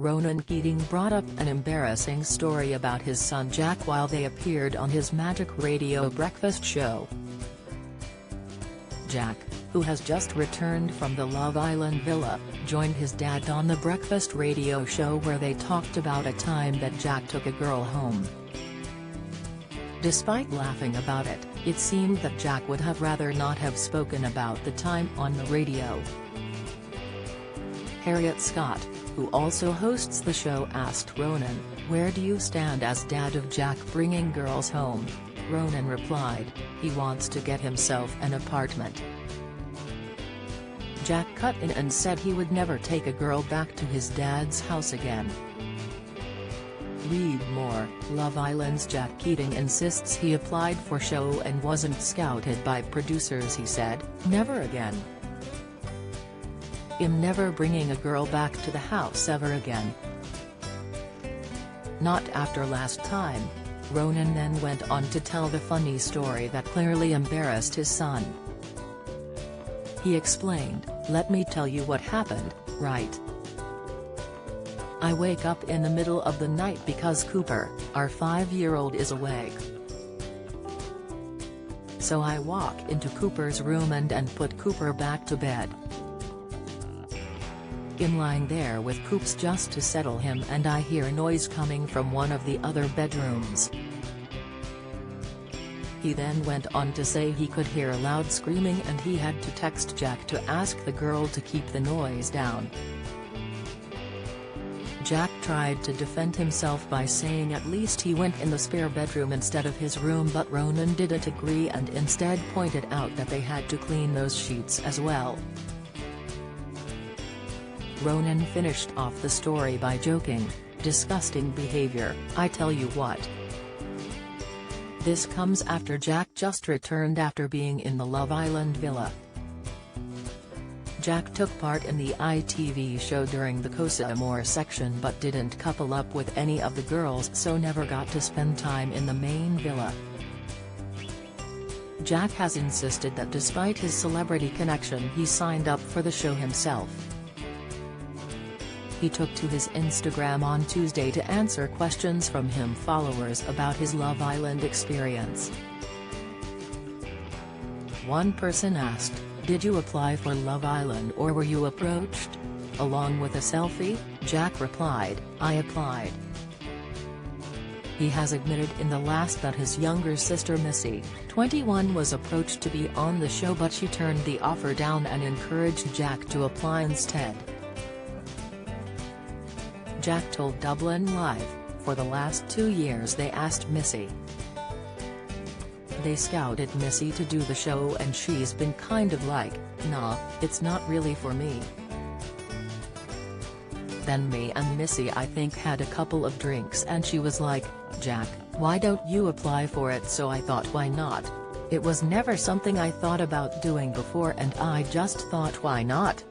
Ronan Keating brought up an embarrassing story about his son Jack while they appeared on his Magic Radio breakfast show. Jack, who has just returned from the Love Island villa, joined his dad on the breakfast radio show where they talked about a time that Jack took a girl home. Despite laughing about it, it seemed that Jack would have rather not have spoken about the time on the radio. Harriet Scott, who also hosts the show, asked Ronan, "Where do you stand as dad of Jack bringing girls home?" Ronan replied, "He wants to get himself an apartment." Jack cut in and said he would never take a girl back to his dad's house again. Read more. Love Island's Jack Keating insists he applied for show and wasn't scouted by producers. He said, "Never again. I'm never bringing a girl back to the house ever again. Not after last time." Ronan then went on to tell the funny story that clearly embarrassed his son. He explained, "Let me tell you what happened, right? I wake up in the middle of the night because Cooper, our 5-year-old, is awake. So I walk into Cooper's room and put Cooper back to bed. I'm lying there with Coops just to settle him and I hear noise coming from one of the other bedrooms." He then went on to say he could hear loud screaming and he had to text Jack to ask the girl to keep the noise down. Jack tried to defend himself by saying at least he went in the spare bedroom instead of his room, but Ronan didn't agree and instead pointed out that they had to clean those sheets as well. Ronan finished off the story by joking, "Disgusting behavior, I tell you what." This comes after Jack just returned after being in the Love Island villa. Jack took part in the ITV show during the Cosa Amor section but didn't couple up with any of the girls, so never got to spend time in the main villa. Jack has insisted that despite his celebrity connection he signed up for the show himself. He took to his Instagram on Tuesday to answer questions from him followers about his Love Island experience. One person asked, "Did you apply for Love Island or were you approached?" Along with a selfie, Jack replied, "I applied." He has admitted in the last that his younger sister Missy, 21, was approached to be on the show but she turned the offer down and encouraged Jack to apply instead. Jack told Dublin Live, "For the last 2 years they asked Missy. They scouted Missy to do the show and she's been kind of like, nah, it's not really for me. Then me and Missy I think had a couple of drinks and she was like, Jack, why don't you apply for it? So I thought why not? It was never something I thought about doing before and I just thought why not?"